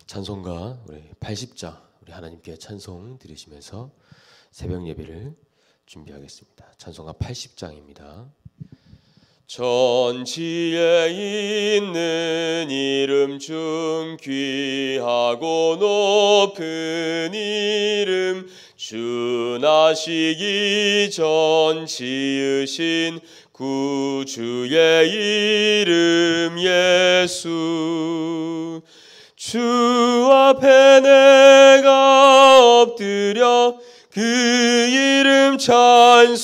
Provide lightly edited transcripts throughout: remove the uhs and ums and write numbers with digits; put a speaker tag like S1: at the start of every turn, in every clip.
S1: 찬송가 우리 80장 우리 하나님께 찬송 드리시면서 새벽 예배를 준비하겠습니다. 찬송가 80장입니다. 전지에 있는 이름 중 귀하고 높은 이름, 주 나시기 전 지으신 구주의 이름 예수. 주 앞에 내가 엎드려 그 이름 찬송함은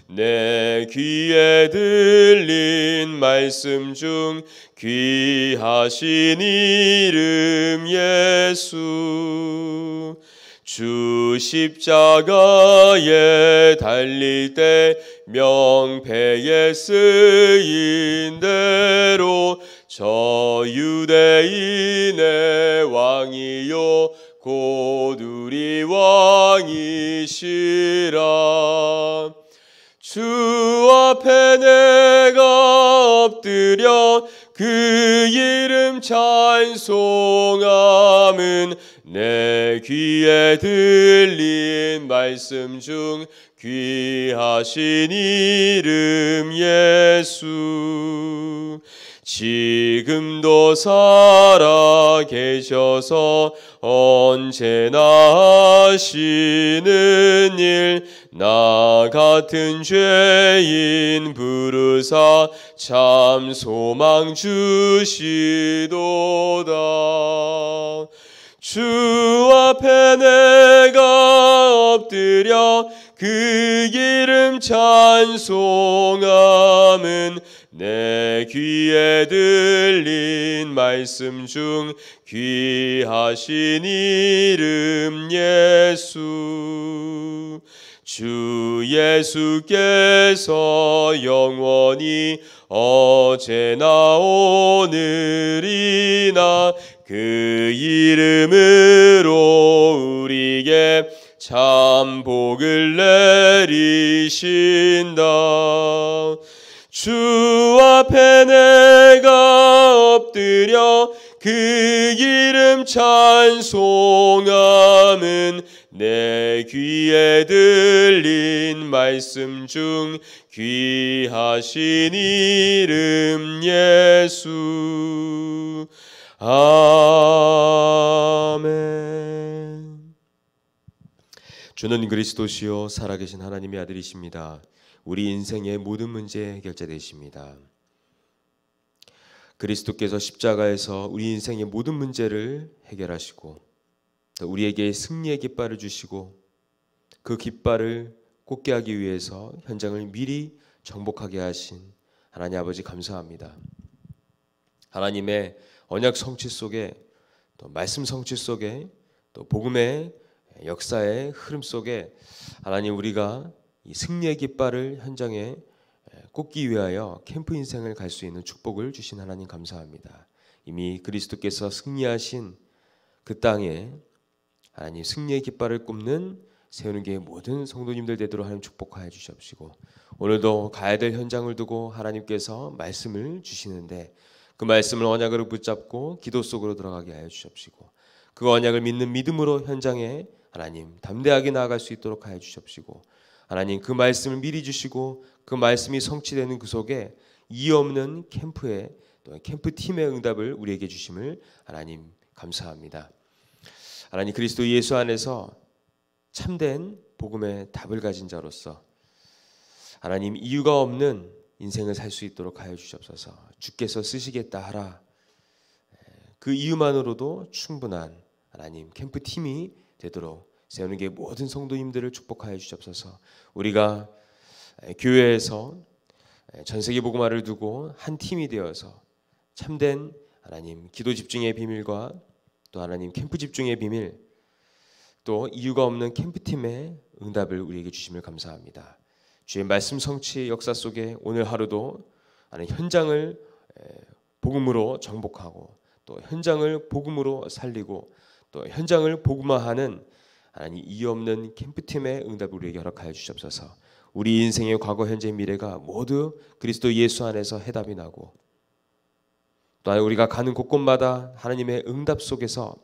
S1: 내 귀에 들린 말씀 중 귀하신 이름 예수. 주 십자가에 달릴 때 명패에 쓰인 대로 저 유대인의 왕이요 곧 우리 왕이시라. 주 앞에 내가 엎드려 그 이름 찬송함은 내 귀에 들린 말씀 중 귀하신 이름 예수. 지금도 살아 계셔서 언제나 하시는 일, 나 같은 죄인 부르사 참 소망 주시도다. 주 앞에 내가 엎드려 그 이름 찬송함은 내 귀에 들린 말씀 중 귀하신 이름 예수. 주 예수께서 영원히 어제나 오늘이나 그 이름으로 우리에게 참 복을 내리신다. 주 앞에 내가 엎드려 그 이름 찬송함은 내 귀에 들린 말씀 중 귀하신 이름 예수. 아멘. 주는 그리스도시요 살아계신 하나님의 아들이십니다. 우리 인생의 모든 문제 해결자 되십니다. 그리스도께서 십자가에서 우리 인생의 모든 문제를 해결하시고 우리에게 승리의 깃발을 주시고 그 깃발을 꽂게 하기 위해서 현장을 미리 정복하게 하신 하나님 아버지 감사합니다. 하나님의 언약 성취 속에 또 말씀 성취 속에 또 복음의 역사의 흐름 속에 하나님 우리가 이 승리의 깃발을 현장에 꽂기 위하여 캠프 인생을 갈 수 있는 축복을 주신 하나님 감사합니다. 이미 그리스도께서 승리하신 그 땅에 하나님 승리의 깃발을 꼽는 세우는 게 모든 성도님들 되도록 하나님 축복하여 주시옵시고, 오늘도 가야 될 현장을 두고 하나님께서 말씀을 주시는데 그 말씀을 언약으로 붙잡고 기도 속으로 들어가게 하여 주시옵시고, 그 언약을 믿는 믿음으로 현장에 하나님 담대하게 나아갈 수 있도록 하여 주시옵시고, 하나님 그 말씀을 미리 주시고 그 말씀이 성취되는 그 속에 이의 없는 캠프의 또 캠프팀의 응답을 우리에게 주심을 하나님 감사합니다. 하나님 그리스도 예수 안에서 참된 복음의 답을 가진 자로서 하나님 이유가 없는 인생을 살 수 있도록 하여 주시옵소서. 주께서 쓰시겠다 하라 그 이유만으로도 충분한 하나님 캠프팀이 되도록 세우는 게 모든 성도님들을 축복하여 주시옵소서. 우리가 교회에서 전세계 복음화를 두고 한 팀이 되어서 참된 하나님 기도 집중의 비밀과 또 하나님 캠프 집중의 비밀, 또 이유가 없는 캠프팀의 응답을 우리에게 주심을 감사합니다. 주의 말씀 성취의 역사 속에 오늘 하루도 하나님 현장을 복음으로 정복하고 또 현장을 복음으로 살리고 또 현장을 복음화하는 하나님 이유 없는 캠프팀의 응답을 우리에게 허락하여 주시옵소서. 우리 인생의 과거, 현재, 미래가 모두 그리스도 예수 안에서 해답이 나고 또 우리가 가는 곳곳마다 하나님의 응답 속에서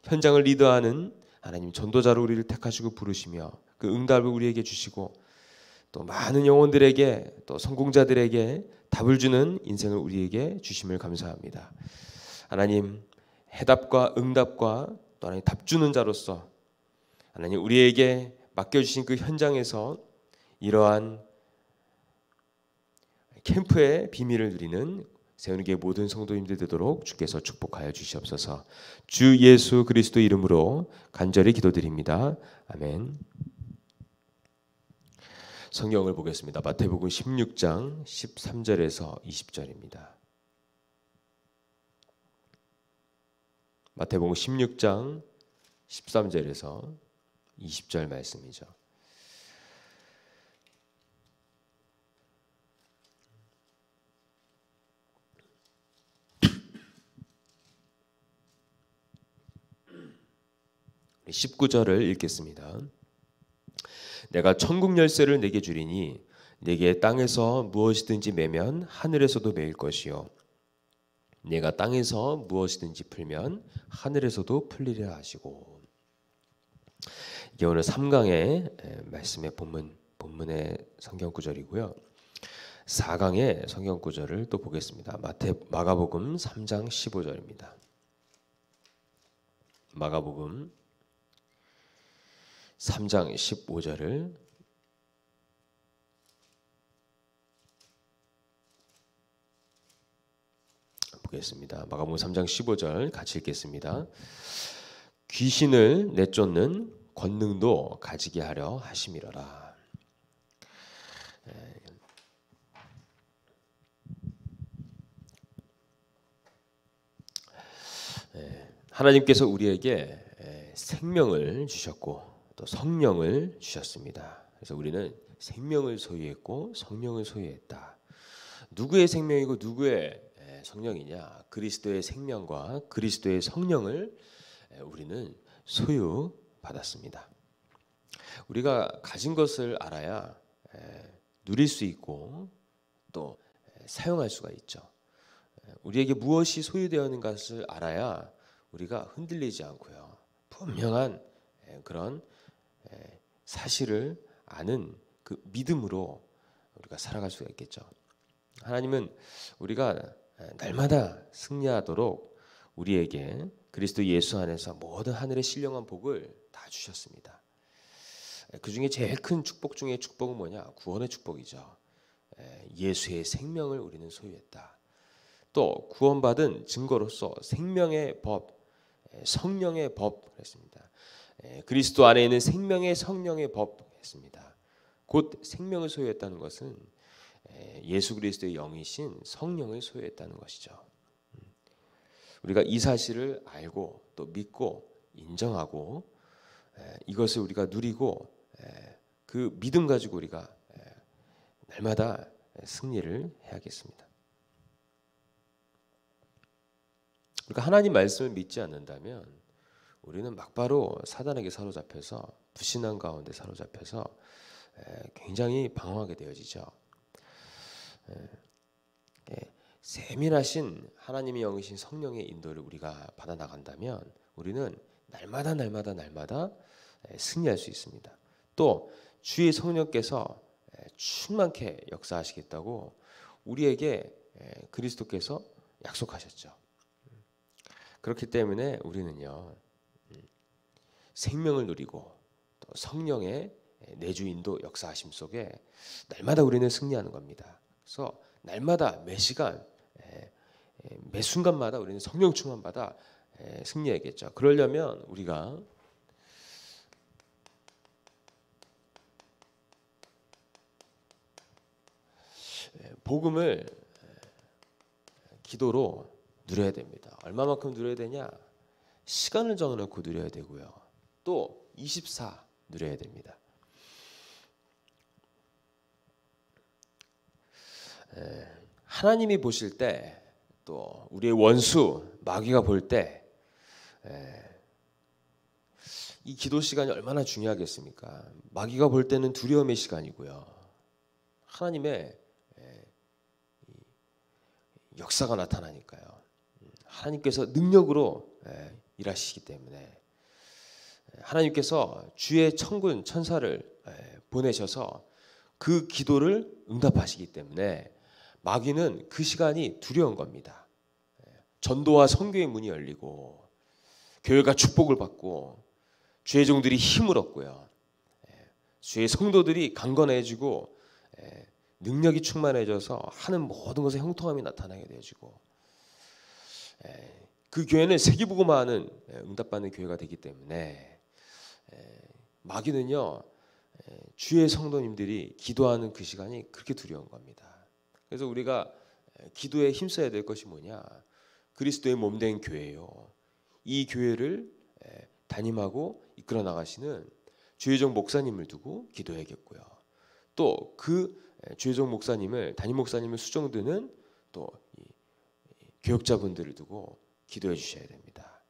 S1: 현장을 리더하는 하나님 전도자로 우리를 택하시고 부르시며 그 응답을 우리에게 주시고 또 많은 영혼들에게 또 성공자들에게 답을 주는 인생을 우리에게 주심을 감사합니다. 하나님 해답과 응답과 또 하나님 답 주는 자로서 하나님 우리에게 맡겨주신 그 현장에서 이러한 캠프의 비밀을 누리는 세운교회 모든 성도님들 되도록 주께서 축복하여 주시옵소서. 주 예수 그리스도 이름으로 간절히 기도드립니다. 아멘. 성경을 보겠습니다. 마태복음 16장 13절에서 20절입니다. 마태복음 16장 13절에서 20절 말씀이죠. 우리 19절을 읽겠습니다. 내가 천국 열쇠를 내게 주리니 내게 땅에서 무엇이든지 매면 하늘에서도 매일 것이요 내가 땅에서 무엇이든지 풀면 하늘에서도 풀리리라 하시고. 이게 오늘 3강의 말씀의 본문의 성경 구절이고요. 4강의 성경 구절을 또 보겠습니다. 마가복음 3장 15절입니다. 마가복음 3장 15절을 보겠습니다. 마가복음 3장 15절 같이 읽겠습니다. 귀신을 내쫓는 권능도 가지게 하려 하심이로라. 하나님께서 우리에게 생명을 주셨고 또 성령을 주셨습니다. 그래서 우리는 생명을 소유했고 성령을 소유했다. 누구의 생명이고 누구의 성령이냐? 그리스도의 생명과 그리스도의 성령을 우리는 소유받았습니다. 우리가 가진 것을 알아야 누릴 수 있고 또 사용할 수가 있죠. 우리에게 무엇이 소유되어 있는 것을 알아야 우리가 흔들리지 않고요. 분명한 그런 사실을 아는 그 믿음으로 우리가 살아갈 수가 있겠죠. 하나님은 우리가 날마다 승리하도록 우리에게 그리스도 예수 안에서 모든 하늘의 신령한 복을 다 주셨습니다. 그 중에 제일 큰 축복 중에 축복은 뭐냐? 구원의 축복이죠. 예수의 생명을 우리는 소유했다. 또 구원받은 증거로서 생명의 법, 성령의 법 그랬습니다. 그리스도 안에 있는 생명의 성령의 법 했습니다. 곧 생명을 소유했다는 것은 예수 그리스도의 영이신 성령을 소유했다는 것이죠. 우리가 이 사실을 알고 또 믿고 인정하고 이것을 우리가 누리고 그 믿음 가지고 우리가 날마다 승리를 해야겠습니다. 우리가 하나님 말씀을 믿지 않는다면 우리는 막바로 사단에게 사로잡혀서 불신앙 가운데 사로잡혀서 굉장히 방황하게 되어지죠. 세밀하신 하나님의 영이신 성령의 인도를 우리가 받아 나간다면 우리는 날마다 승리할 수 있습니다. 또 주의 성령께서 충만케 역사하시겠다고 우리에게 그리스도께서 약속하셨죠. 그렇기 때문에 우리는요 생명을 누리고 또 성령의 내주 인도 역사하심 속에 날마다 우리는 승리하는 겁니다. 그래서 날마다 매 시간 매 순간마다 우리는 성령 충만 받아 승리해야겠죠. 그러려면 우리가 복음을 기도로 누려야 됩니다. 얼마만큼 누려야 되냐? 시간을 정해놓고 누려야 되고요. 또 24 누려야 됩니다. 하나님이 보실 때 또 우리의 원수 마귀가 볼 때 이 기도 시간이 얼마나 중요하겠습니까? 마귀가 볼 때는 두려움의 시간이고요. 하나님의 역사가 나타나니까요. 하나님께서 능력으로 일하시기 때문에 하나님께서 주의 천군 천사를 보내셔서 그 기도를 응답하시기 때문에 마귀는 그 시간이 두려운 겁니다. 전도와 선교의 문이 열리고 교회가 축복을 받고 주의 종들이 힘을 얻고요. 주의 성도들이 강건해지고 능력이 충만해져서 하는 모든 것에 형통함이 나타나게 되어지고 그 교회는 세기복음화하는 응답받는 교회가 되기 때문에 마귀는요 주의 성도님들이 기도하는 그 시간이 그렇게 두려운 겁니다. 그래서 우리가 기도에 힘써야 될 것이 뭐냐? 그리스도의 몸된 교회요. 이 교회를 담임하고 이끌어 나가시는 주의종 목사님을 두고 기도해야겠고요. 또 그 주의종 목사님을 담임 목사님을 수종드는 또 교역자분들을 두고 기도해 주셔야 됩니다.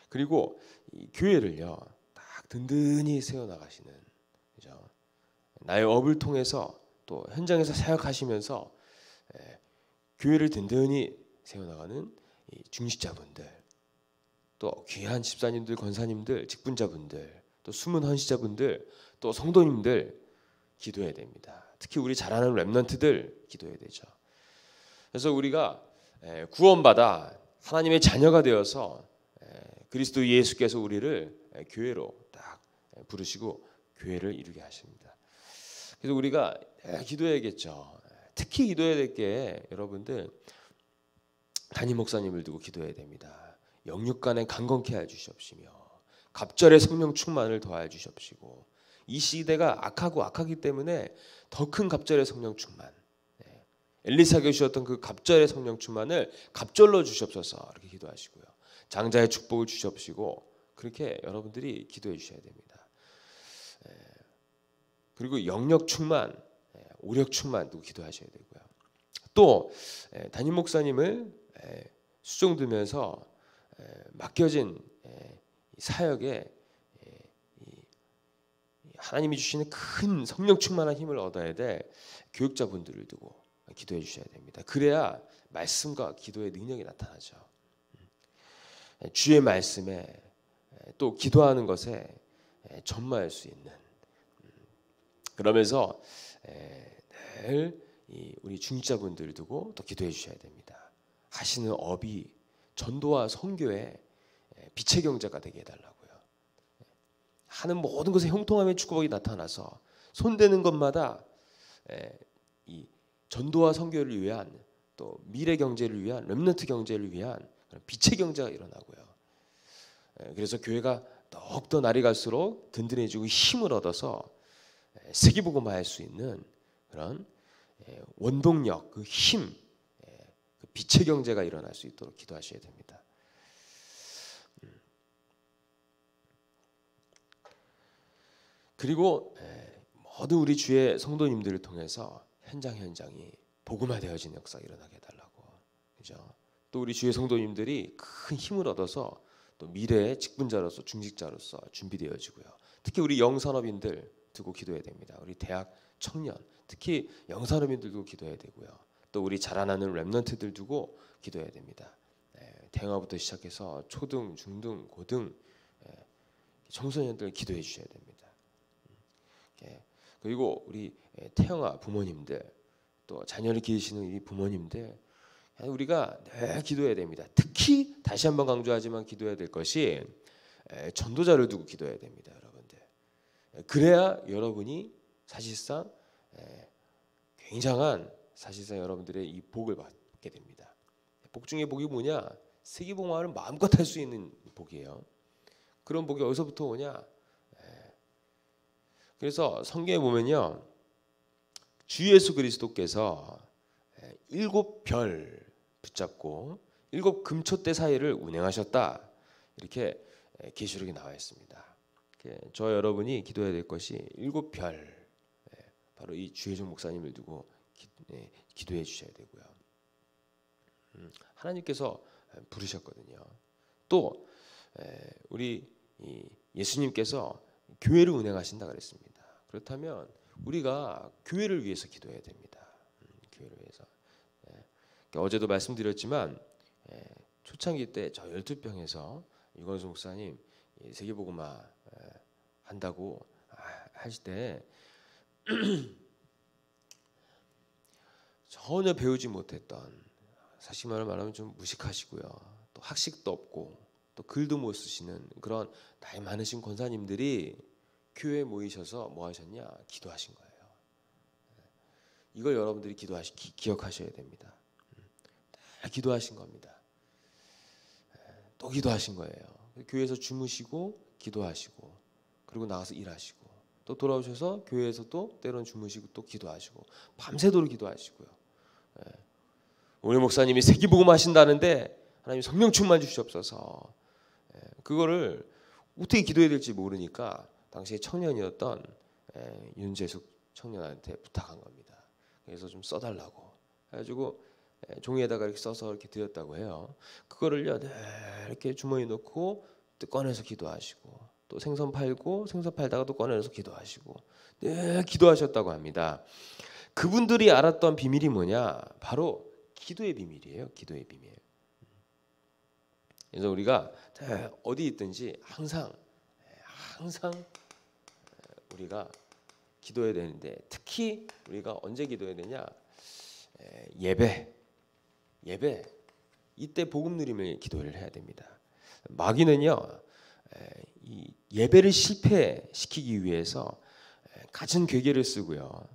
S1: 그리고 이 교회를요 딱 든든히 세워 나가시는, 그죠? 나의 업을 통해서 또 현장에서 사역하시면서 교회를 든든히 세워 나가는 중직자분들, 또 귀한 집사님들, 권사님들, 직분자분들, 또 숨은 헌신자분들, 또 성도님들 기도해야 됩니다. 특히 우리 잘하는 렘넌트들 기도해야 되죠. 그래서 우리가 구원받아 하나님의 자녀가 되어서 그리스도 예수께서 우리를 교회로 딱 부르시고 교회를 이루게 하십니다. 그래서 우리가 기도해야겠죠. 특히 기도해야 될 게 여러분들 담임 목사님을 두고 기도해야 됩니다. 영육간에 강건케 해 주시옵시며 갑절의 성령 충만을 더하여 주시옵시고, 이 시대가 악하기 때문에 더 큰 갑절의 성령 충만, 엘리사에게 주셨던 그 갑절의 성령 충만을 갑절로 주시옵소서 이렇게 기도하시고요. 장자의 축복을 주시옵시고 그렇게 여러분들이 기도해 주셔야 됩니다. 그리고 영력 충만, 오력 충만도 기도하셔야 되고요. 또 담임 목사님을 수종들면서 맡겨진 사역에 하나님이 주시는 큰 성령 충만한 힘을 얻어야 돼 교육자분들을 두고 기도해 주셔야 됩니다. 그래야 말씀과 기도의 능력이 나타나죠. 주의 말씀에 또 기도하는 것에 전무할 수 있는, 그러면서 늘 우리 중직자분들을 두고 또 기도해 주셔야 됩니다. 하시는 업이 전도와 선교의 빛의 경제가 되게 해달라고요. 하는 모든 것에 형통함의 축복이 나타나서 손대는 것마다 이 전도와 선교를 위한, 또 미래 경제를 위한, 렘넌트 경제를 위한 빛의 경제가 일어나고요. 그래서 교회가 더욱더 날이 갈수록 든든해지고 힘을 얻어서 세기복음화할 수 있는 그런 원동력, 그 힘, 그 빛의 경제가 일어날 수 있도록 기도하셔야 됩니다. 그리고 모든 우리 주의 성도님들을 통해서 현장이 복음화되어지는 역사가 일어나게 해달라고, 그죠? 또 우리 주의 성도님들이 큰 힘을 얻어서 또 미래의 직분자로서, 중직자로서 준비되어지고요. 특히 우리 영산업인들 두고 기도해야 됩니다. 우리 대학 청년, 특히 영산업인들 두고 기도해야 되고요. 또 우리 자라나는 렘넌트들 두고 기도해야 됩니다. 대형아부터 시작해서 초등, 중등, 고등 청소년들 기도해 주셔야 됩니다. 그리고 우리 태영아 부모님들, 또 자녀를 기르시는 이 부모님들, 우리가 늘 기도해야 됩니다. 특히 다시 한번 강조하지만 기도해야 될 것이 전도자를 두고 기도해야 됩니다, 여러분들. 그래야 여러분이 사실상 굉장한, 사실상 여러분들의 이 복을 받게 됩니다. 복 중에 복이 뭐냐? 세기복음화를 마음껏 할 수 있는 복이에요. 그런 복이 어디서부터 오냐? 그래서 성경에 보면요, 주 예수 그리스도께서 7별 붙잡고 7 금초대 사이를 운행하셨다, 이렇게 계시록에 나와 있습니다. 저 여러분이 기도해야 될 것이 7별, 바로 이 주혜종 목사님을 두고 기도해 주셔야 되고요. 하나님께서 부르셨거든요. 또 우리 예수님께서 교회를 운행하신다 그랬습니다. 그렇다면 우리가 교회를 위해서 기도해야 됩니다. 교회를 위해서. 어제도 말씀드렸지만 초창기 때 저 12평에서 유건수 목사님 세계복음화 한다고 하실 때 전혀 배우지 못했던, 사실 말하면 좀 무식하시고요, 또 학식도 없고 또 글도 못 쓰시는 그런 나이 많으신 권사님들이 교회에 모이셔서 뭐 하셨냐? 기도하신 거예요. 이걸 여러분들이 기억하셔야 됩니다. 다 기도하신 겁니다. 또 기도하신 거예요. 교회에서 주무시고 기도하시고, 그리고 나가서 일하시고, 또 돌아오셔서 교회에서 또 때로는 주무시고 또 기도하시고, 밤새도록 기도하시고요. 우리 목사님이 세기복음 하신다는데 하나님 성령 충만 주시옵소서. 그거를 어떻게 기도해야 될지 모르니까 당시에 청년이었던 윤재숙 청년한테 부탁한 겁니다. 그래서 좀 써달라고 해가지고 종이에다가 이렇게 써서 이렇게 드렸다고 해요. 그거를요, 이렇게 주머니에 넣고 또 꺼내서 기도하시고, 또 생선 팔고 생선 팔다가 또 꺼내서 기도하시고, 기도하셨다고 합니다. 그분들이 알았던 비밀이 뭐냐? 바로 기도의 비밀이에요. 기도의 비밀. 그래서 우리가 어디 있든지 항상 우리가 기도해야 되는데, 특히 우리가 언제 기도해야 되냐? 예배 이때 복음 누림을 기도를 해야 됩니다. 마귀는요, 이 예배를 실패시키기 위해서 갖은 괴계를 쓰고요,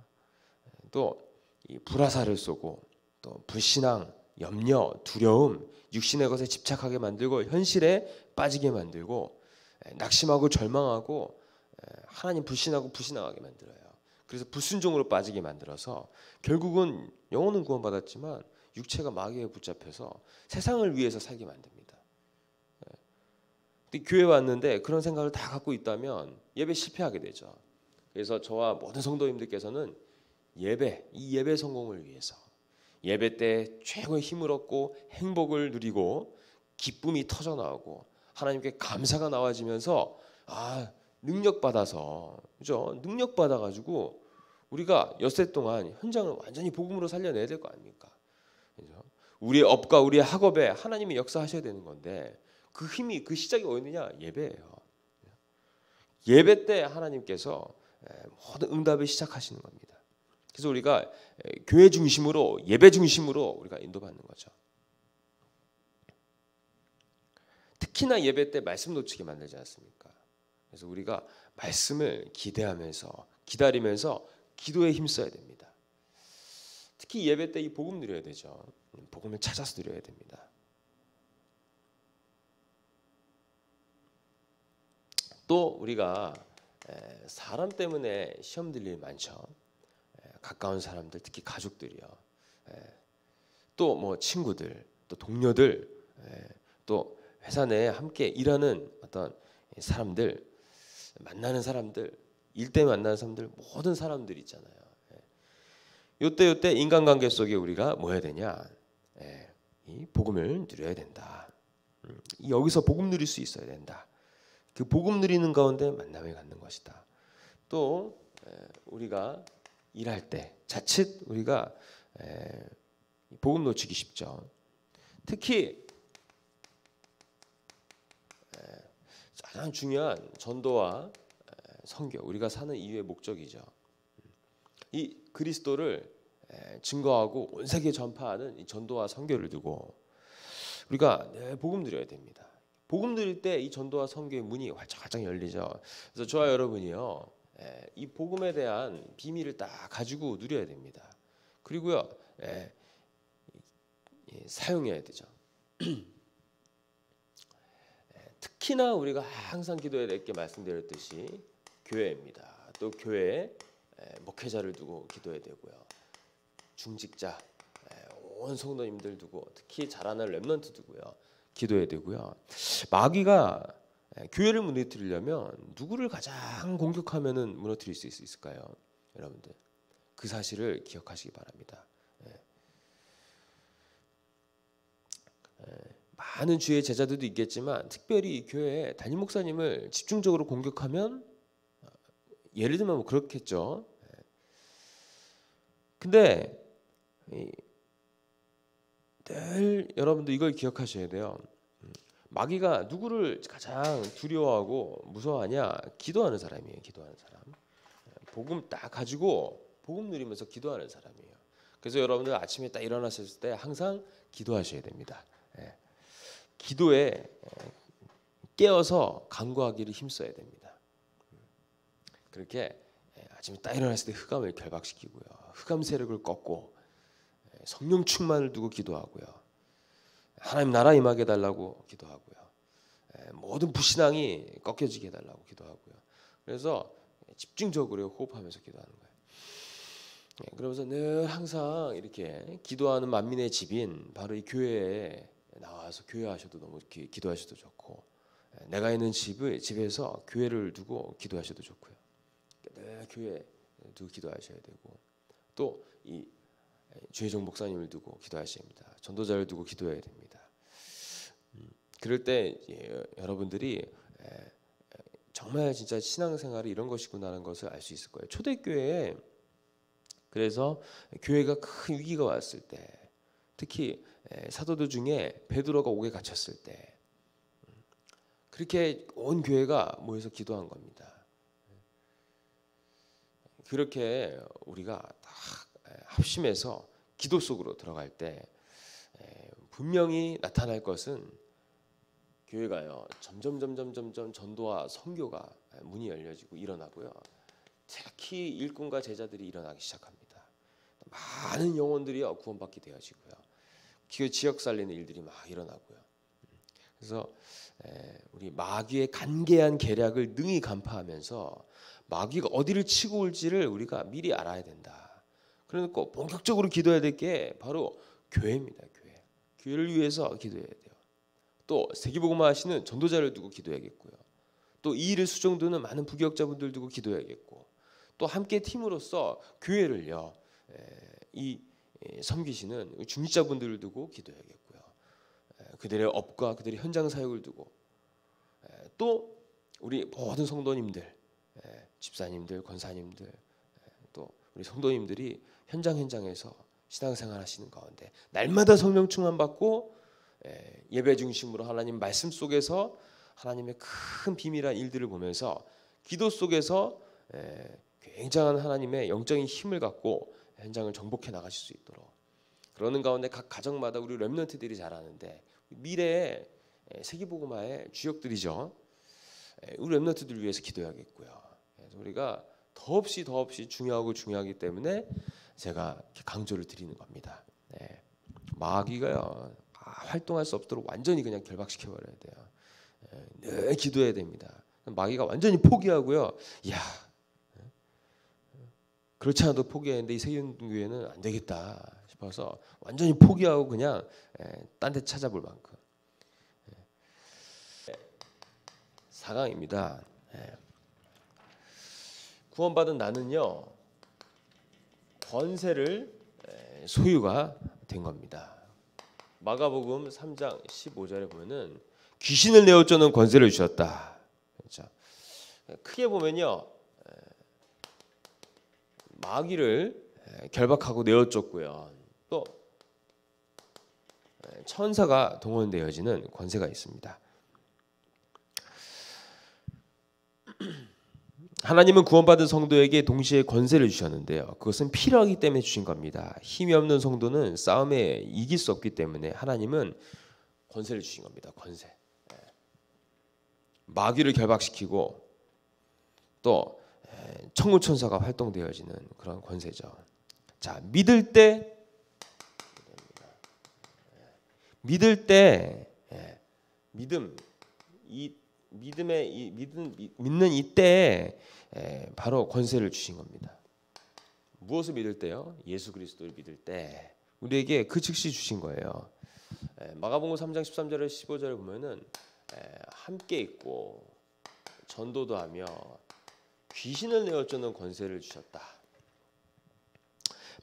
S1: 또 이 불화살을 쏘고, 또 불신앙, 염려, 두려움, 육신의 것에 집착하게 만들고, 현실에 빠지게 만들고, 낙심하고 절망하고, 하나님 불신하고 불신앙하게 만들어요. 그래서 불순종으로 빠지게 만들어서 결국은 영혼은 구원받았지만 육체가 마귀에 붙잡혀서 세상을 위해서 살게 만듭니다. 근데 교회 왔는데 그런 생각을 다 갖고 있다면 예배 실패하게 되죠. 그래서 저와 모든 성도님들께서는 이 예배 성공을 위해서, 예배 때 최고의 힘을 얻고 행복을 누리고 기쁨이 터져 나오고 하나님께 감사가 나와지면서 능력 받아서, 그죠? 능력 받아 가지고 우리가 엿새 동안 현장을 완전히 복음으로 살려내야 될 거 아닙니까? 그죠? 우리의 업과 우리의 학업에 하나님이 역사하셔야 되는 건데, 그 힘이, 그 시작이 어디냐? 예배예요. 예배 때 하나님께서 모든 응답을 시작하시는 겁니다. 그래서 우리가 교회 중심으로, 예배 중심으로 우리가 인도받는 거죠. 특히나 예배 때 말씀 놓치게 만들지 않습니까? 그래서 우리가 말씀을 기대하면서, 기다리면서 기도에 힘써야 됩니다. 특히 예배 때 이 복음 누려야 되죠. 복음을 찾아서 누려야 됩니다. 또 우리가 사람 때문에 시험 들 일이 많죠. 가까운 사람들, 특히 가족들이요. 또 뭐 친구들, 또 동료들, 또 회사 내에 함께 일하는 어떤 사람들, 만나는 사람들, 일 때 만나는 사람들, 모든 사람들 있잖아요. 요때 인간관계 속에 우리가 뭐 해야 되냐? 이 복음을 누려야 된다. 여기서 복음 누릴 수 있어야 된다. 그 복음 누리는 가운데 만남을 갖는 것이다. 또 우리가 일할 때 자칫 우리가 복음 놓치기 쉽죠. 특히 가장 중요한 전도와 선교, 우리가 사는 이유의 목적이죠. 이 그리스도를 증거하고 온 세계에 전파하는 이 전도와 선교를 두고 우리가 복음 누려야 됩니다. 복음 누릴 때 이 전도와 선교의 문이 활짝활짝 열리죠. 그래서 저와 여러분이요, 이 복음에 대한 비밀을 딱 가지고 누려야 됩니다. 그리고요, 사용해야 되죠. 특히나 우리가 항상 기도해야 될 게 말씀드렸듯이 교회입니다. 또 교회에 목회자를 두고 기도해야 되고요, 중직자, 온 성도님들 두고, 특히 자라날 렘넌트 두고요, 기도해야 되고요. 마귀가 교회를 무너뜨리려면 누구를 가장 공격하면은 무너뜨릴 수 있을까요? 여러분들 그 사실을 기억하시기 바랍니다. 많은 주의 제자들도 있겠지만 특별히 교회에 담임 목사님을 집중적으로 공격하면, 예를 들면 뭐 그렇겠죠. 근데 늘 여러분도 이걸 기억하셔야 돼요. 마귀가 누구를 가장 두려워하고 무서워하냐? 기도하는 사람이에요. 기도하는 사람. 복음 딱 가지고 복음 누리면서 기도하는 사람이에요. 그래서 여러분들 아침에 딱 일어나셨을 때 항상 기도하셔야 됩니다. 기도에 깨어서 간구하기를 힘써야 됩니다. 그렇게 아침에 딱 일어났을 때 흑암을 결박시키고요. 흑암 세력을 꺾고 성령 충만을 두고 기도하고요. 하나님 나라 임하게 해달라고 기도하고요. 모든 불신앙이 꺾여지게 해달라고 기도하고요. 그래서 집중적으로 호흡하면서 기도하는 거예요. 그러면서 늘 항상 이렇게 기도하는 만민의 집인 바로 이 교회에 나와서 교회하셔도 너무 기도하셔도 좋고, 내가 있는 집에서 교회를 두고 기도하셔도 좋고요. 늘 교회 두고 기도하셔야 되고, 또 이 주혜정 목사님을 두고 기도하셔야 됩니다. 전도자를 두고 기도해야 됩니다. 그럴 때 여러분들이 정말 진짜 신앙생활이 이런 것이구나라는 것을 알 수 있을 거예요. 초대교회에 그래서 교회가 큰 위기가 왔을 때, 특히 사도들 중에 베드로가 옥에 갇혔을 때 그렇게 온 교회가 모여서 기도한 겁니다. 그렇게 우리가 딱 합심해서 기도 속으로 들어갈 때 분명히 나타날 것은 교회가요 점점 전도와 선교가 문이 열려지고 일어나고요. 특히 일꾼과 제자들이 일어나기 시작합니다. 많은 영혼들이 구원받게 되어지고요. 지역 살리는 일들이 막 일어나고요. 그래서 우리 마귀의 간계한 계략을 능히 간파하면서 마귀가 어디를 치고 올지를 우리가 미리 알아야 된다. 그러니까 본격적으로 기도해야 될 게 바로 교회입니다. 교회를 위해서 기도해야 돼요. 또 세계복음화 하시는 전도자를 두고 기도해야겠고요. 또 이 일을 수종드는 많은 부교역자분들 두고 기도해야겠고, 또 함께 팀으로서 교회를요 섬기시는 중직자분들을 두고 기도해야겠고요. 그들의 업과 그들의 현장 사역을 두고, 또 우리 모든 성도님들, 집사님들, 권사님들, 또 우리 성도님들이 현장에서 신앙생활 하시는 가운데 날마다 성령 충만 받고 예배 중심으로 하나님 말씀 속에서 하나님의 큰 비밀한 일들을 보면서 기도 속에서 굉장한 하나님의 영적인 힘을 갖고 현장을 정복해 나가실 수 있도록, 그러는 가운데 각 가정마다 우리 렘넌트들이 잘하는데 미래의 세계복음화의 주역들이죠. 우리 렘넌트들 위해서 기도해야겠고요. 그래서 우리가 더없이 중요하기 때문에 제가 강조를 드리는 겁니다. 마귀가요 활동할 수 없도록 완전히 그냥 결박시켜 버려야 돼요. 늘 기도해야 됩니다. 마귀가 완전히 포기하고요. 야, 그렇지 않아도 포기했는데 이 세계교회는 안 되겠다 싶어서 완전히 포기하고 그냥 딴 데 찾아볼 만큼. 4강입니다. 구원받은 나는요 권세를 소유가 된 겁니다. 마가복음 3장 15절에 보면은 귀신을 내어 쫓는 권세를 주셨다. 그렇죠? 크게 보면요 마귀를 결박하고 내어 쫓고요, 또 천사가 동원되어지는 권세가 있습니다. 하나님은 구원받은 성도에게 동시에 권세를 주셨는데요. 그것은 필요하기 때문에 주신 겁니다. 힘이 없는 성도는 싸움에 이길 수 없기 때문에 하나님은 권세를 주신 겁니다. 권세. 마귀를 결박시키고 또 천군천사가 활동되어지는 그런 권세죠. 자, 믿을 때 믿는 이때에 바로 권세를 주신 겁니다. 무엇을 믿을 때요? 예수 그리스도를 믿을 때 우리에게 그 즉시 주신 거예요. 마가복음 3장 13절에 15절을 보면은 함께 있고 전도도 하며 귀신을 내어 쫓는 권세를 주셨다.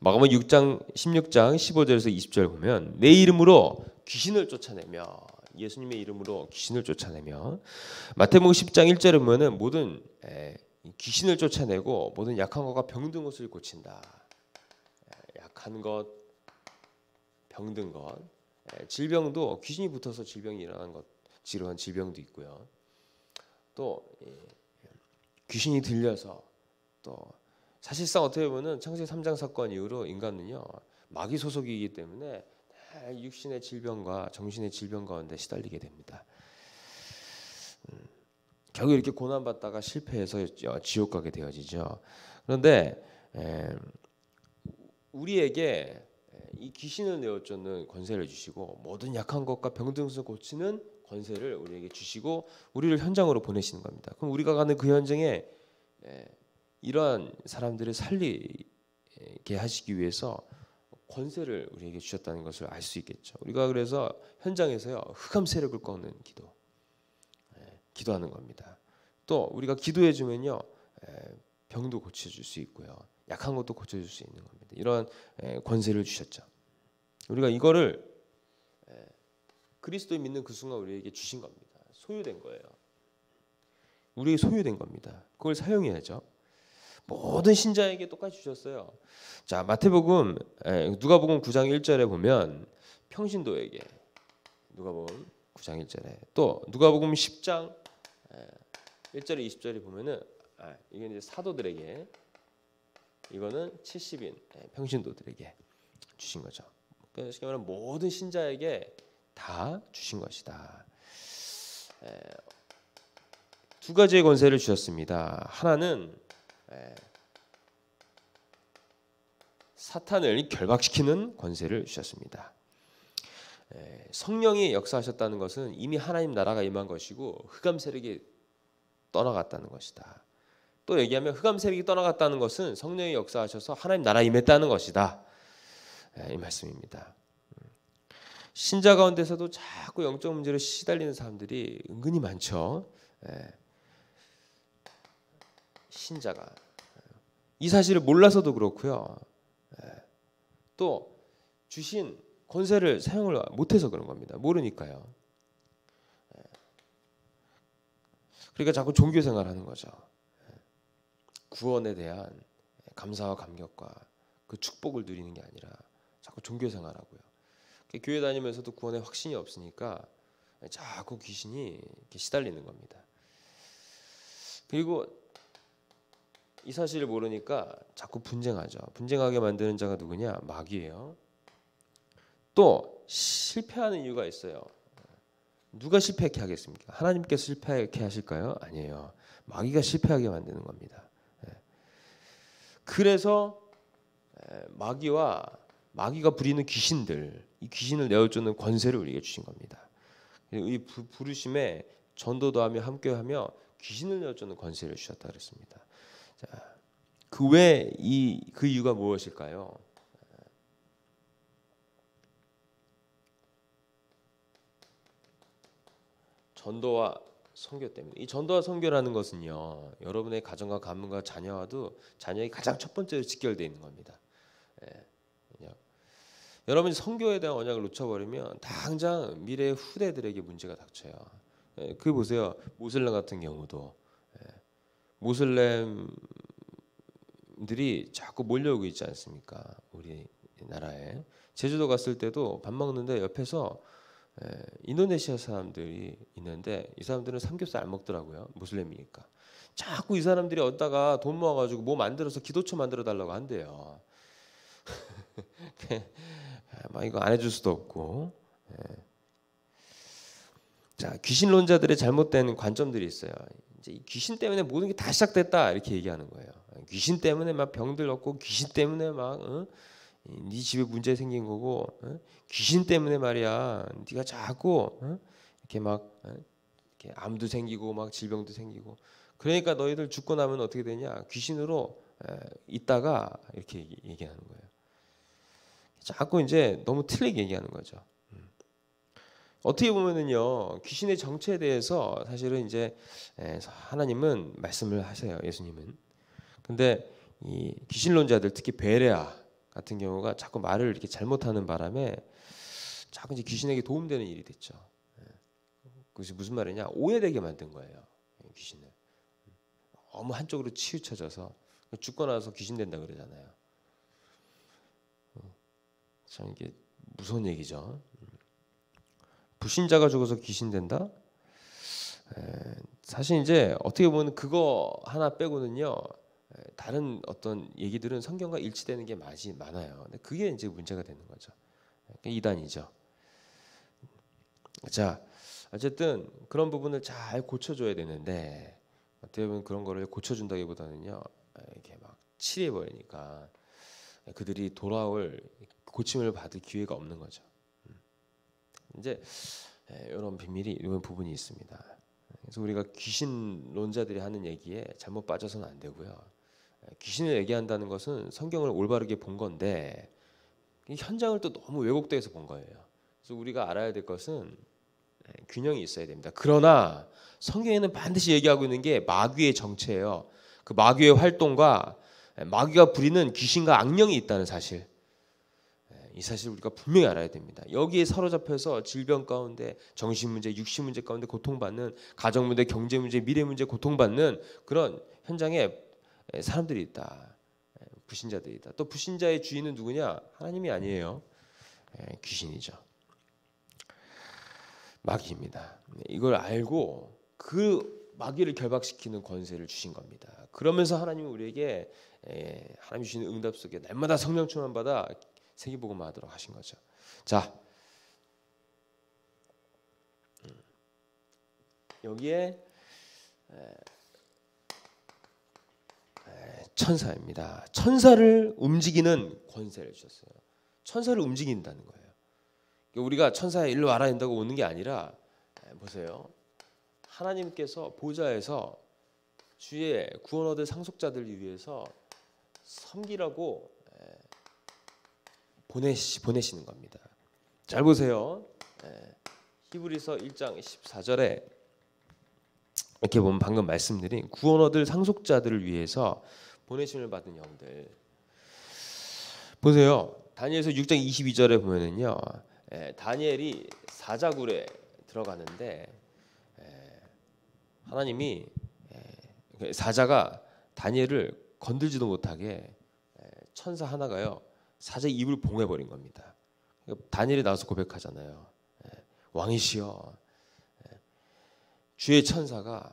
S1: 마가복음 16장 15절에서 20절 보면 내 이름으로 귀신을 쫓아내며, 예수님의 이름으로 귀신을 쫓아내며, 마태복음 10장 1절에 보면은 모든 귀신을 쫓아내고 모든 약한 것과 병든 것을 고친다. 약한 것, 병든 것, 질병도 귀신이 붙어서 질병이 일어나는 것, 지루한 질병도 있고요. 또 귀신이 들려서 또 사실상 어떻게 보면은 창세기 3장 사건 이후로 인간은요 마귀 소속이기 때문에 육신의 질병과 정신의 질병 가운데 시달리게 됩니다. 결국 이렇게 고난받다가 실패해서 지옥 가게 되어지죠. 그런데 우리에게 이 귀신을 내어쫓는 권세를 주시고 모든 약한 것과 병든것을 고치는 권세를 우리에게 주시고 우리를 현장으로 보내시는 겁니다. 그럼 우리가 가는 그 현장에 이러한 사람들을 살리게 하시기 위해서 권세를 우리에게 주셨다는 것을 알 수 있겠죠. 우리가 그래서 현장에서요 흑암 세력을 꺾는 기도하는 겁니다. 또 우리가 기도해 주면요 병도 고쳐줄 수 있고요 약한 것도 고쳐줄 수 있는 겁니다. 이런 권세를 주셨죠. 우리가 이거를 그리스도를 믿는 그 순간 우리에게 주신 겁니다. 소유된 거예요. 우리에게 소유된 겁니다. 그걸 사용해야죠. 모든 신자에게 똑같이 주셨어요. 자, 마태복음 누가복음 9장 1절에 보면 평신도에게 누가복음 9장 1절에 또 누가복음 10장 1절에 20절에 보면은 이게 이제 사도들에게 이거는 70인 평신도들에게 주신 거죠. 그러니까 모든 신자에게 다 주신 것이다. 두 가지의 권세를 주셨습니다. 하나는 사탄을 결박시키는 권세를 주셨습니다. 성령이 역사하셨다는 것은 이미 하나님 나라가 임한 것이고 흑암 세력이 떠나갔다는 것이다. 또 얘기하면 흑암 세력이 떠나갔다는 것은 성령이 역사하셔서 하나님 나라에 임했다는 것이다. 이 말씀입니다. 신자 가운데서도 자꾸 영적 문제로 시달리는 사람들이 은근히 많죠. 신자가 이 사실을 몰라서도 그렇고요. 또 주신 권세를 사용을 못해서 그런 겁니다. 모르니까요. 그러니까 자꾸 종교 생활하는 거죠. 구원에 대한 감사와 감격과 그 축복을 누리는 게 아니라 자꾸 종교 생활하고요. 교회 다니면서도 구원에 확신이 없으니까 자꾸 귀신이 이렇게 시달리는 겁니다. 그리고 이 사실을 모르니까 자꾸 분쟁하죠. 분쟁하게 만드는 자가 누구냐? 마귀예요. 또 실패하는 이유가 있어요. 누가 실패하게 하겠습니까? 하나님께서 실패하게 하실까요? 아니에요. 마귀가 실패하게 만드는 겁니다. 그래서 마귀가 부리는 귀신들, 이 귀신을 내어쫓는 권세를 우리에게 주신 겁니다. 이 부르심에 전도도 하며 함께하며 귀신을 내어쫓는 권세를 주셨다 그랬습니다. 자, 그 이유가 무엇일까요? 전도와 선교 때문에. 이 전도와 선교라는 것은요, 여러분의 가정과 가문과 자녀와도 자녀의 가장 첫 번째로 직결되어 있는 겁니다. 여러분이 선교에 대한 언약을 놓쳐버리면 당장 미래의 후대들에게 문제가 닥쳐요. 그 보세요. 모슬렘 같은 경우도 모슬렘들이 자꾸 몰려오고 있지 않습니까? 우리나라에 제주도 갔을 때도 밥 먹는데 옆에서 인도네시아 사람들이 있는데 이 사람들은 삼겹살 안 먹더라고요. 모슬렘이니까. 자꾸 이 사람들이 얻다가 돈 모아가지고 뭐 만들어서 기도처 만들어 달라고 한대요. 막 이거 안 해줄 수도 없고. 자, 귀신론자들의 잘못된 관점들이 있어요. 이제 이 귀신 때문에 모든 게 다 시작됐다 이렇게 얘기하는 거예요. 귀신 때문에 막 병들 얻고 귀신 때문에 막 네 집에 문제 생긴 거고 귀신 때문에 말이야. 네가 자꾸 이렇게 막 이렇게 암도 생기고 막 질병도 생기고 그러니까 너희들 죽고 나면 어떻게 되냐? 귀신으로 있다가 이렇게 얘기하는 거예요. 자꾸 이제 너무 틀리게 얘기하는 거죠. 어떻게 보면은요 귀신의 정체에 대해서 사실은 이제 하나님은 말씀을 하세요. 예수님은. 근데 이 귀신론자들 특히 베레아 같은 경우가 자꾸 말을 이렇게 잘못하는 바람에 자꾸 이제 귀신에게 도움되는 일이 됐죠. 그것이 무슨 말이냐? 오해되게 만든 거예요. 귀신을 너무 한쪽으로 치우쳐져서 죽고 나서 귀신 된다 그러잖아요. 참 이게 무서운 얘기죠. 불신자가 죽어서 귀신 된다? 사실 이제 어떻게 보면 그거 하나 빼고는요, 다른 어떤 얘기들은 성경과 일치되는 게 많아요. 근데 그게 이제 문제가 되는 거죠. 이단이죠. 자, 어쨌든 그런 부분을 잘 고쳐줘야 되는데 어떻게 보면 그런 거를 고쳐준다기보다는요, 이렇게 막 칠해 버리니까 그들이 돌아올 고침을 받을 기회가 없는 거죠. 이제 이런 비밀이 이런 부분이 있습니다. 그래서 우리가 귀신론자들이 하는 얘기에 잘못 빠져서는 안 되고요. 귀신을 얘기한다는 것은 성경을 올바르게 본 건데 현장을 또 너무 왜곡돼서 본 거예요. 그래서 우리가 알아야 될 것은 균형이 있어야 됩니다. 그러나 성경에는 반드시 얘기하고 있는 게 마귀의 정체예요. 그 마귀의 활동과 마귀가 부리는 귀신과 악령이 있다는 사실. 이 사실을 우리가 분명히 알아야 됩니다. 여기에 사로잡혀서 질병 가운데 정신 문제, 육신 문제 가운데 고통받는 가정 문제, 경제 문제, 미래 문제 고통받는 그런 현장에 사람들이 있다. 불신자들이 있다. 또 불신자의 주인은 누구냐? 하나님이 아니에요. 귀신이죠. 마귀입니다. 이걸 알고 그 마귀를 결박시키는 권세를 주신 겁니다. 그러면서 하나님은 우리에게 하나님 주시는 응답 속에 날마다 성령 충만 받아 세계복음화 하도록 하신 거죠. 자, 여기에 천사입니다. 천사를 움직이는 권세를 주셨어요. 천사를 움직인다는 거예요. 우리가 천사야 일로 와라 한다고 오는 게 아니라 보세요. 하나님께서 보좌에서 주의 구원 얻을 상속자들을 위해서 섬기라고 보내시는 겁니다. 잘 보세요. 히브리서 1장 14절에 이렇게 보면 방금 말씀드린 구원 얻을 상속자들을 위해서 보내심을 받은 영들. 보세요. 다니엘서 6장 22절에 보면은요. 다니엘이 사자굴에 들어가는데 하나님이 사자가 다니엘을 건들지도 못하게 천사 하나가요. 사자 입을 봉해 버린 겁니다. 다니엘이 나와서 고백하잖아요. 왕이시여, 주의 천사가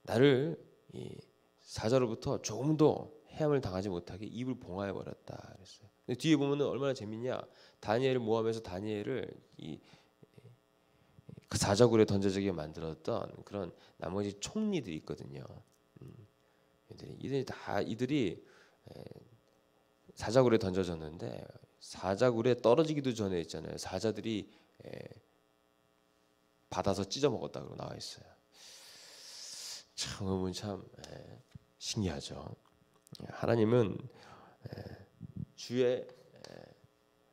S1: 나를 이 사자로부터 조금도 해함을 당하지 못하게 입을 봉하여 버렸다 그랬어요. 근데 뒤에 보면은 얼마나 재밌냐? 다니엘을 모함해서 다니엘을 그 사자굴에 던져지게 만들었던 그런 나머지 총리들이 있거든요. 이들이 사자굴에 던져졌는데 사자굴에 떨어지기도 전에 있잖아요. 사자들이 받아서 찢어 먹었다고 나와 있어요. 참 신기하죠. 하나님은 주의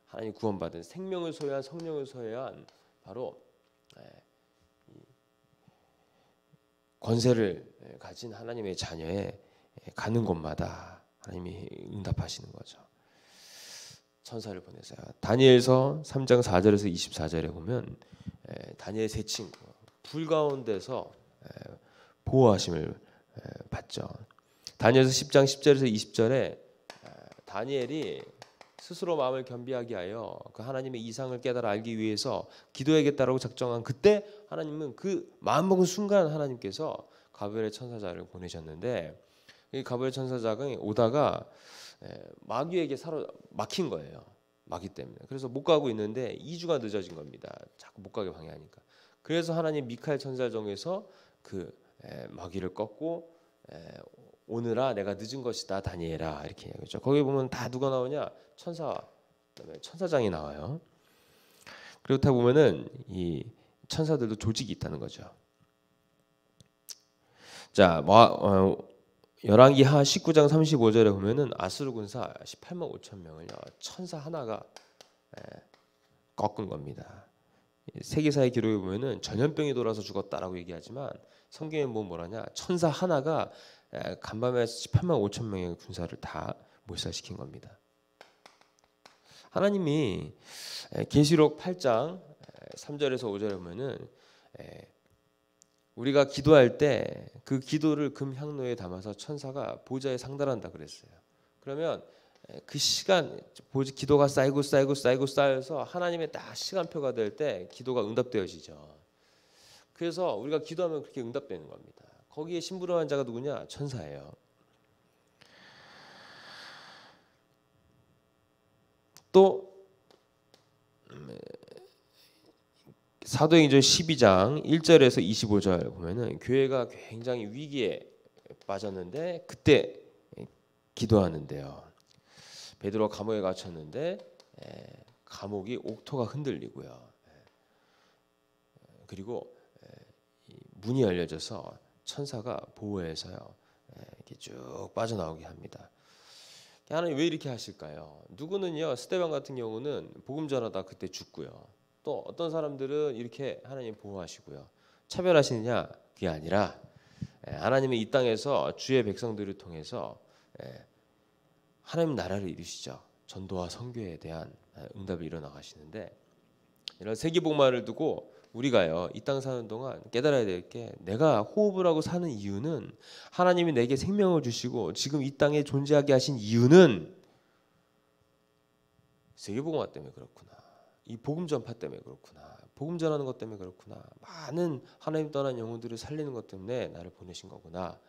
S1: 하나님 구원받은 생명을 소유한 성령을 소유한 바로 권세를 가진 하나님의 자녀에 가는 곳마다 하나님이 응답하시는 거죠. 천사를 보내서요. 다니엘서 3장 4절에서 24절에 보면 다니엘 세 친구 불 가운데서 보호하심을 받죠. 다니엘서 10장 10절에서 20절에 다니엘이 스스로 마음을 겸비하게 하여 그 하나님의 이상을 깨달아 알기 위해서 기도해야겠다라고 작정한 그때 하나님은 그 마음먹은 순간 하나님께서 가브리엘 천사자를 보내셨는데 이 가브리엘 천사자가 오다가 마귀에게 막힌 거예요. 마귀 때문에. 그래서 못 가고 있는데 2주가 늦어진 겁니다. 자꾸 못 가게 방해하니까. 그래서 하나님 미카엘 천사를 정해서 그 마귀를 꺾고 오늘아 내가 늦은 것이다 다니엘아 이렇게 얘기하죠. 거기 보면 다 누가 나오냐? 그다음에 천사장이 나와요. 그렇다 보면은 이 천사들도 조직이 있다는 거죠. 자, 열왕기 하 19장 35절에 보면은 아수르 군사 18만 5천 명을 천사 하나가 꺾은 겁니다. 세계사의 기록에 보면은 전염병이 돌아서 죽었다라고 얘기하지만 성경에 보면 뭐라냐? 천사 하나가 간밤에 18만 5천 명의 군사를 다 몰살시킨 겁니다. 하나님이 계시록 8장 3절에서 5절에 보면은 우리가 기도할 때 그 기도를 금향로에 담아서 천사가 보좌에 상달한다 그랬어요. 그러면 그 시간 기도가 쌓여서 하나님의 딱 시간표가 될 때 기도가 응답되어지죠. 그래서 우리가 기도하면 그렇게 응답되는 겁니다. 거기에 심부름한 자가 누구냐? 천사예요. 또 사도행전 12장 1절에서 25절 보면은 교회가 굉장히 위기에 빠졌는데 그때 기도하는데요. 베드로 감옥에 갇혔는데 감옥이 옥토가 흔들리고요. 그리고 문이 열려져서 천사가 보호해서요. 이렇게 쭉 빠져나오게 합니다. 하나님 왜 이렇게 하실까요? 누구는요, 스데반 같은 경우는 복음 전하다 그때 죽고요. 또 어떤 사람들은 이렇게 하나님 보호하시고요. 차별하시느냐? 그게 아니라 하나님은 이 땅에서 주의 백성들을 통해서 하나님 나라를 이루시죠. 전도와 선교에 대한 응답을 이뤄나가시는데, 이런 세계복음화를 두고 우리가요, 이 땅 사는 동안 깨달아야 될 게, 내가 호흡을 하고 사는 이유는, 하나님이 내게 생명을 주시고 지금 이 땅에 존재하게 하신 이유는 세계복음화 때문에 그렇구나, 이 복음 전파 때문에 그렇구나, 복음 전하는 것 때문에 그렇구나, 많은 하나님 떠난 영혼들을 살리는 것 때문에 나를 보내신 거구나,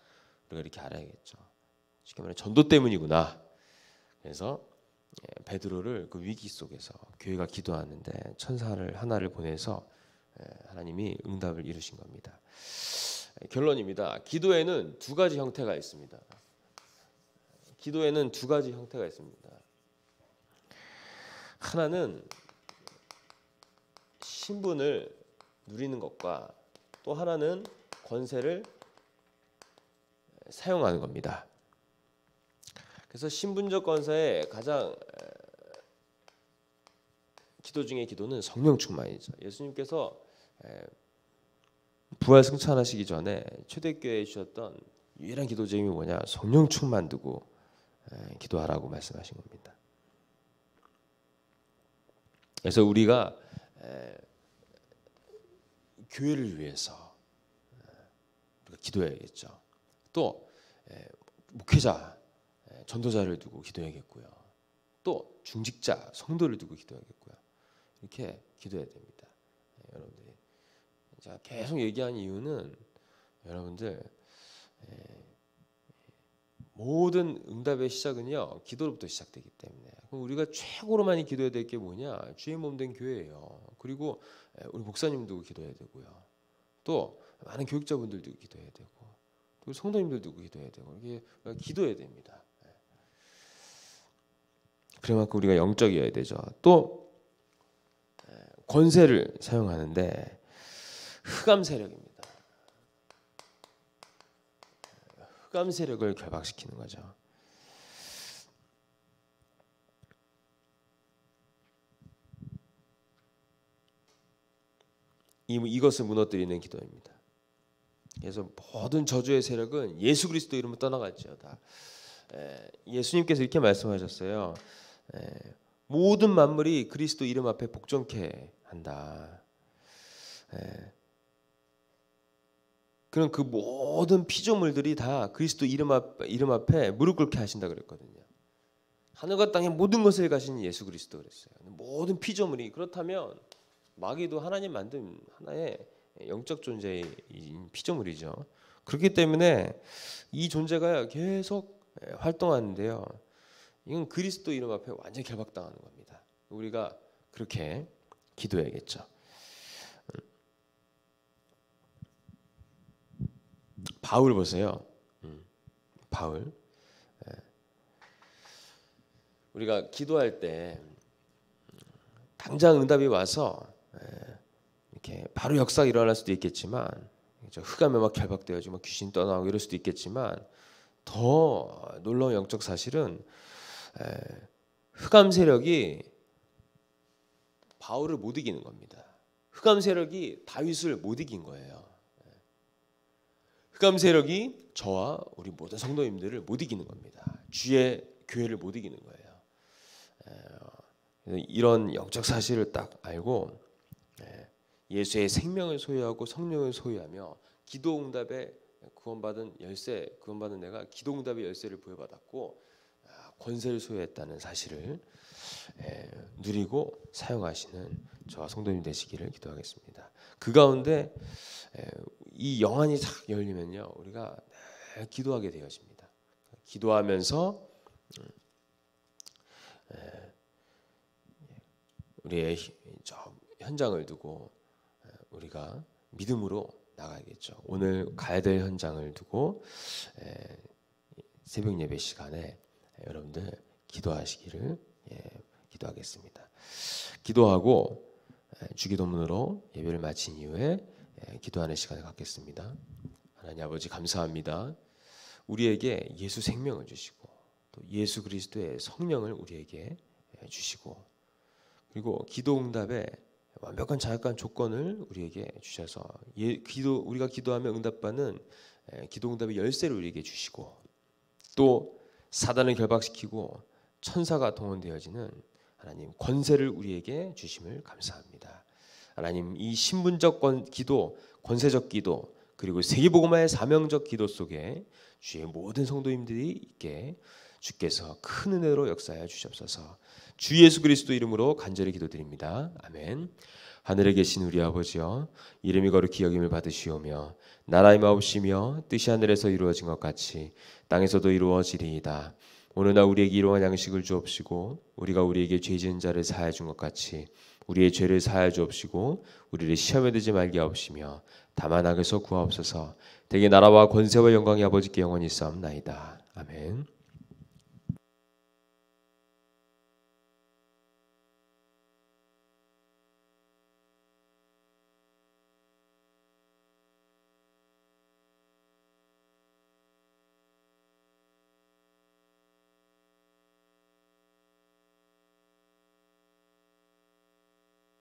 S1: 우리가 이렇게 알아야겠죠. 쉽게 말해 전도 때문이구나. 그래서 베드로를 그 위기 속에서 교회가 기도하는데 천사를 하나를 보내서 하나님이 응답을 이루신 겁니다. 결론입니다. 기도에는 두 가지 형태가 있습니다. 기도에는 두 가지 형태가 있습니다. 하나는 신분을 누리는 것과 또 하나는 권세를 사용하는 겁니다. 그래서 신분적 권세의 가장 기도 중에 기도는 성령 충만이죠. 예수님께서 부활 승천하시기 전에 초대교회에 주셨던 유일한 기도 제목이 뭐냐? 성령 충만 두고 기도하라고 말씀하신 겁니다. 그래서 우리가 교회를 위해서 우리가 기도해야겠죠. 또 목회자, 전도자를 두고 기도해야겠고요. 또 중직자, 성도를 두고 기도해야겠고요. 이렇게 기도해야 됩니다. 여러분들이 제가 계속 얘기한 이유는, 여러분들 모든 응답의 시작은요, 기도로부터 시작되기 때문에, 그럼 우리가 최고로 많이 기도해야 될 게 뭐냐? 주의 몸 된 교회예요. 그리고 우리 목사님 두고 기도해야 되고요. 또 많은 교육자분들 두고 기도해야 되고, 또 성도님들 두고 기도해야 되고, 이게 기도해야 됩니다. 그만큼 우리가 영적이어야 되죠. 또 권세를 사용하는데 흑암 세력입니다. 흑암 세력을 결박시키는 거죠. 이것을 무너뜨리는 기도입니다. 그래서 모든 저주의 세력은 예수 그리스도 이름으로 떠나갔지어다. 예수님께서 이렇게 말씀하셨어요. 모든 만물이 그리스도 이름 앞에 복종케 한다. 그럼 그 모든 피조물들이 다 그리스도 이름 앞에 무릎 꿇게 하신다 그랬거든요. 하늘과 땅의 모든 것을 가신 예수 그리스도 그랬어요. 모든 피조물이. 그렇다면 마귀도 하나님 만든 하나의 영적 존재인 피조물이죠. 그렇기 때문에 이 존재가 계속 활동하는데요, 이건 그리스도 이름 앞에 완전히 결박당하는 겁니다. 우리가 그렇게 기도해야겠죠. 바울 보세요. 바울. 우리가 기도할 때 당장 응답이 와서 이렇게 바로 역사가 일어날 수도 있겠지만, 흑암에 막 결박되어지고 귀신 떠나고 이럴 수도 있겠지만, 더 놀라운 영적 사실은 흑암 세력이 바울을 못 이기는 겁니다. 흑암 세력이 다윗을 못 이긴 거예요. 흑암 세력이 저와 우리 모든 성도님들을 못 이기는 겁니다. 주의 교회를 못 이기는 거예요. 이런 영적 사실을 딱 알고 예수의 생명을 소유하고 성령을 소유하며 기도응답에 구원받은 내가 기도응답의 열쇠를 부여받았고 권세를 소유했다는 사실을 누리고 사용하시는 저와 성도님 되시기를 기도하겠습니다. 그 가운데 이 영안이 탁 열리면요, 우리가 기도하게 되어집니다. 기도하면서 우리의 저 현장을 두고 우리가 믿음으로 나가야겠죠. 오늘 가야 될 현장을 두고 새벽 예배 시간에 여러분들 기도하시기를 기도하겠습니다. 기도하고 주기도문으로 예배를 마친 이후에 기도하는 시간을 갖겠습니다. 하나님 아버지 감사합니다. 우리에게 예수 생명을 주시고 또 예수 그리스도의 성령을 우리에게 주시고 그리고 기도 응답에 완벽한 자격한 조건을 우리에게 주셔서 우리가 기도하면 응답받는 기도 응답의 열쇠를 우리에게 주시고 또 사단을 결박시키고 천사가 동원되어지는 하나님 권세를 우리에게 주심을 감사합니다. 하나님 이 신분적 기도, 권세적 기도 그리고 세계복음화의 사명적 기도 속에 주의 모든 성도님들이 있게 주께서 큰 은혜로 역사하여 주시옵소서. 주 예수 그리스도 이름으로 간절히 기도드립니다. 아멘. 하늘에 계신 우리 아버지여, 이름이 거룩히 여김을 받으시오며 나라의 마옵시며 뜻이 하늘에서 이루어진 것 같이 땅에서도 이루어지리이다. 오늘날 우리에게 일용할 양식을 주옵시고 우리가 우리에게 죄 지은 자를 사하여 준 것 같이 우리의 죄를 사하여 주옵시고 우리를 시험에 들지 말게 하옵시며 다만 악에서 구하옵소서. 대개 나라와 권세와 영광이 아버지께 영원히 있사옵나이다. 아멘.